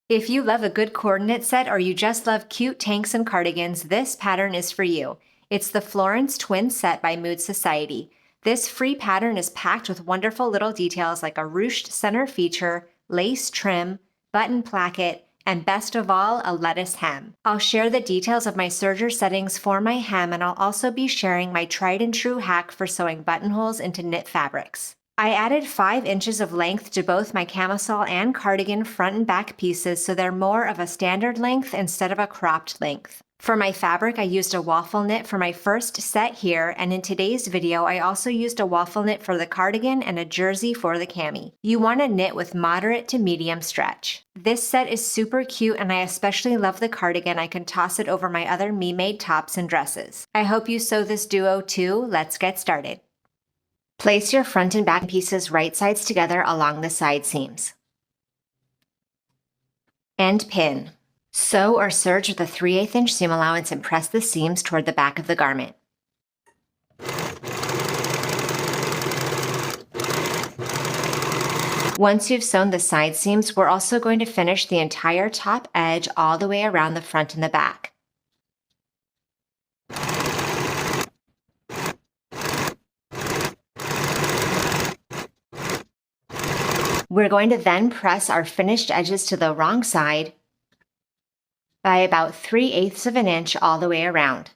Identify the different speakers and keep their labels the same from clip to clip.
Speaker 1: If you love a good coordinate set or you just love cute tanks and cardigans, this pattern is for you. It's the Florence Twin Set by Mood Society. This free pattern is packed with wonderful little details like a ruched center feature, lace trim, button placket, and best of all, a lettuce hem. I'll share the details of my serger settings for my hem, and I'll also be sharing my tried and true hack for sewing buttonholes into knit fabrics. I added 5 inches of length to both my camisole and cardigan front and back pieces so they're more of a standard length instead of a cropped length. For my fabric, I used a waffle knit for my first set here, and in today's video, I also used a waffle knit for the cardigan and a jersey for the cami. You want to knit with moderate to medium stretch. This set is super cute, and I especially love the cardigan. I can toss it over my other me-made tops and dresses. I hope you sew this duo too. Let's get started. Place your front and back pieces right sides together along the side seams. And pin. Sew or serge with a 3/8 inch seam allowance and press the seams toward the back of the garment. Once you've sewn the side seams, we're also going to finish the entire top edge all the way around the front and the back. We're going to then press our finished edges to the wrong side by about 3/8 of an inch all the way around.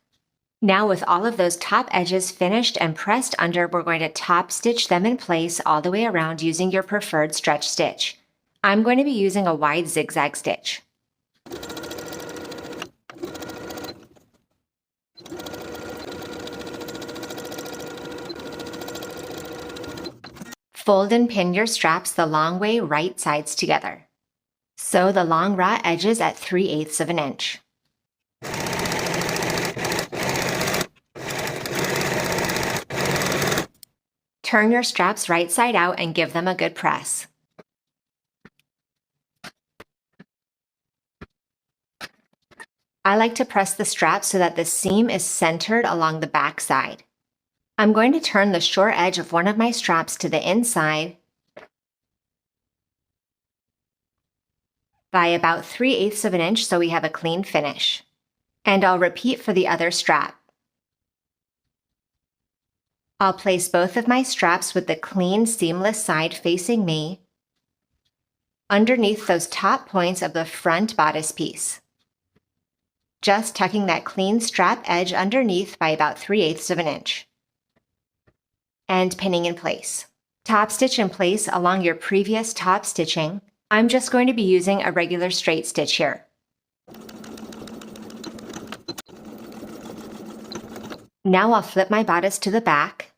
Speaker 1: Now with all of those top edges finished and pressed under, we're going to top stitch them in place all the way around using your preferred stretch stitch. I'm going to be using a wide zigzag stitch. Fold and pin your straps the long way right sides together. Sew the long raw edges at 3/8 of an inch. Turn your straps right side out and give them a good press. I like to press the strap so that the seam is centered along the back side. I'm going to turn the short edge of one of my straps to the inside by about 3/8 of an inch so we have a clean finish. And I'll repeat for the other strap. I'll place both of my straps with the clean, seamless side facing me underneath those top points of the front bodice piece. Just tucking that clean strap edge underneath by about 3/8 of an inch. And pinning in place. Top stitch in place along your previous top stitching. I'm just going to be using a regular straight stitch here. Now I'll flip my bodice to the back,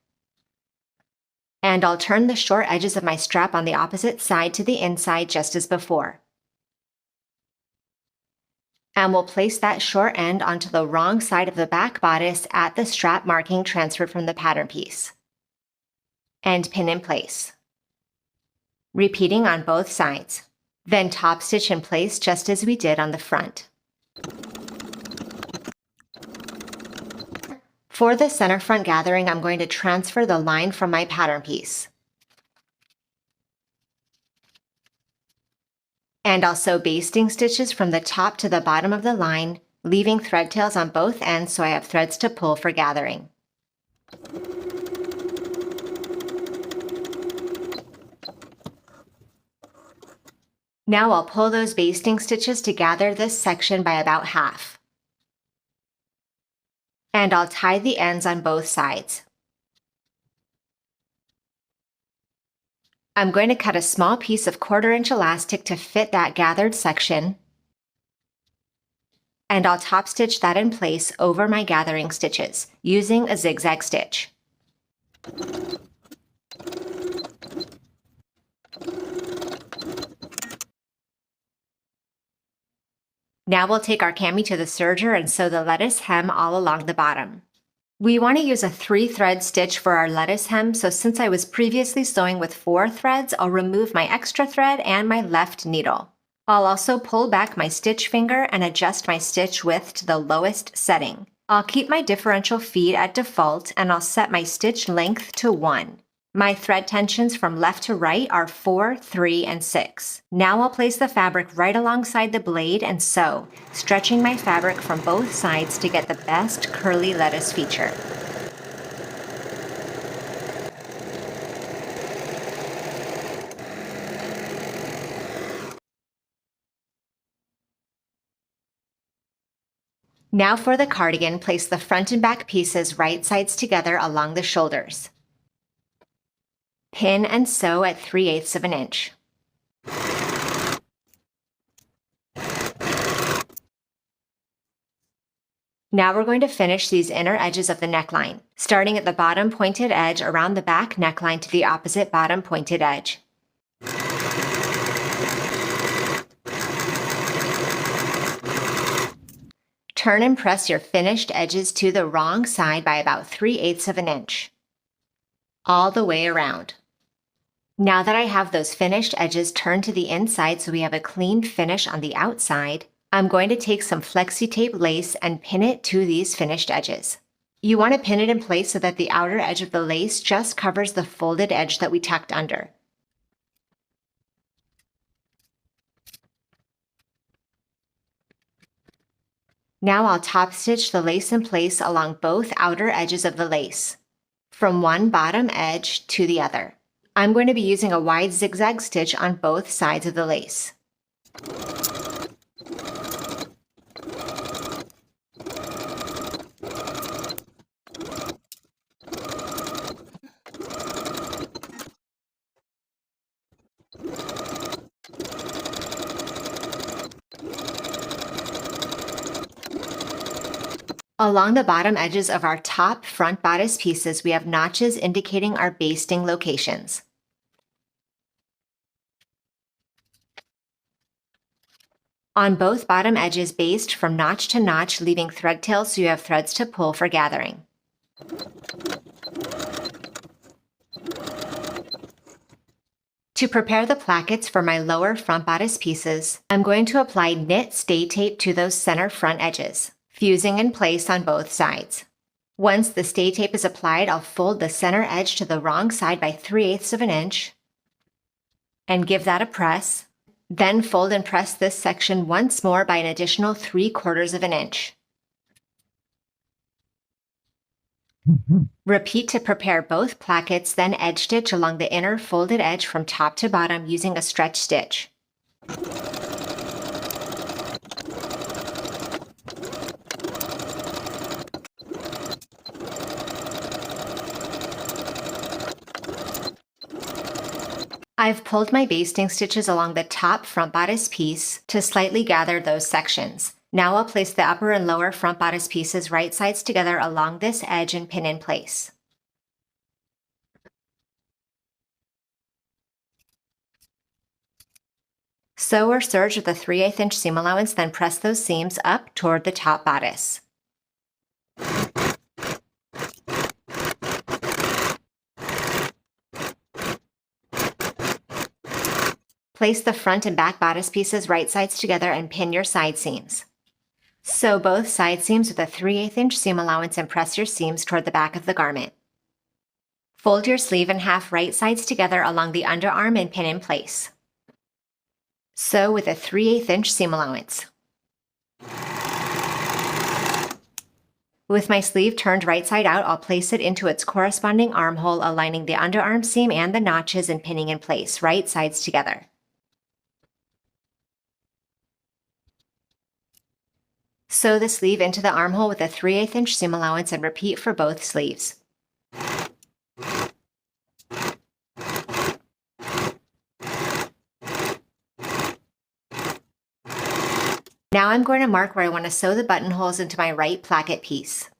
Speaker 1: and I'll turn the short edges of my strap on the opposite side to the inside just as before. And we'll place that short end onto the wrong side of the back bodice at the strap marking transferred from the pattern piece. And pin in place. Repeating on both sides. Then top stitch in place just as we did on the front. For the center front gathering, I'm going to transfer the line from my pattern piece. And I'll sew basting stitches from the top to the bottom of the line, leaving thread tails on both ends so I have threads to pull for gathering. Now I'll pull those basting stitches to gather this section by about half. And I'll tie the ends on both sides. I'm going to cut a small piece of 1/4 inch elastic to fit that gathered section. And I'll top stitch that in place over my gathering stitches using a zigzag stitch. Now we'll take our cami to the serger and sew the lettuce hem all along the bottom. We want to use a 3-thread stitch for our lettuce hem, so since I was previously sewing with 4 threads, I'll remove my extra thread and my left needle. I'll also pull back my stitch finger and adjust my stitch width to the lowest setting. I'll keep my differential feed at default and I'll set my stitch length to 1. My thread tensions from left to right are 4, 3, and 6. Now I'll place the fabric right alongside the blade and sew, stretching my fabric from both sides to get the best curly lettuce feature. Now for the cardigan, place the front and back pieces right sides together along the shoulders. Pin and sew at 3/8 of an inch. Now we're going to finish these inner edges of the neckline, starting at the bottom pointed edge around the back neckline to the opposite bottom pointed edge. Turn and press your finished edges to the wrong side by about 3/8 of an inch, all the way around. Now that I have those finished edges turned to the inside so we have a clean finish on the outside, I'm going to take some Flexi tape lace and pin it to these finished edges. You want to pin it in place so that the outer edge of the lace just covers the folded edge that we tucked under. Now I'll top stitch the lace in place along both outer edges of the lace, from one bottom edge to the other. I'm going to be using a wide zigzag stitch on both sides of the lace. Along the bottom edges of our top front bodice pieces, we have notches indicating our basting locations. On both bottom edges, baste from notch to notch, leaving thread tails so you have threads to pull for gathering. To prepare the plackets for my lower front bodice pieces, I'm going to apply knit stay tape to those center front edges, fusing in place on both sides. Once the stay tape is applied, I'll fold the center edge to the wrong side by 3/8 of an inch and give that a press. Then fold and press this section once more by an additional 3/4 of an inch. Repeat to prepare both plackets, then edge stitch along the inner folded edge from top to bottom using a stretch stitch. I've pulled my basting stitches along the top front bodice piece to slightly gather those sections. Now I'll place the upper and lower front bodice pieces right sides together along this edge and pin in place. Sew or serge with a 3/8 inch seam allowance, then press those seams up toward the top bodice. Place the front and back bodice pieces right sides together and pin your side seams. Sew both side seams with a 3/8 inch seam allowance and press your seams toward the back of the garment. Fold your sleeve in half right sides together along the underarm and pin in place. Sew with a 3/8 inch seam allowance. With my sleeve turned right side out, I'll place it into its corresponding armhole, aligning the underarm seam and the notches and pinning in place, right sides together. Sew the sleeve into the armhole with a 3/8 inch seam allowance and repeat for both sleeves. Now I'm going to mark where I want to sew the buttonholes into my right placket piece.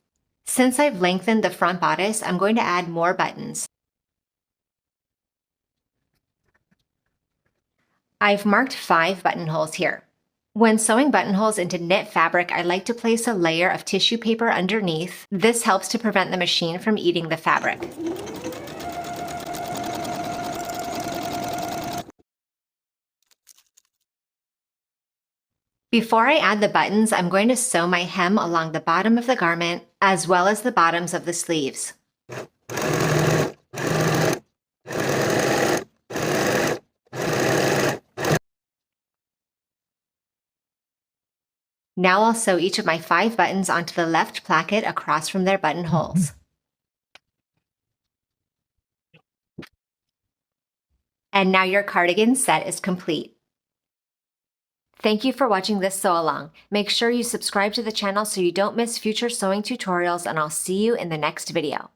Speaker 1: Since I've lengthened the front bodice, I'm going to add more buttons. I've marked 5 buttonholes here. When sewing buttonholes into knit fabric, I like to place a layer of tissue paper underneath. This helps to prevent the machine from eating the fabric. Before I add the buttons, I'm going to sew my hem along the bottom of the garment as well as the bottoms of the sleeves. Now I'll sew each of my 5 buttons onto the left placket across from their buttonholes. And now your cardigan set is complete. Thank you for watching this sew along. Make sure you subscribe to the channel so you don't miss future sewing tutorials, and I'll see you in the next video.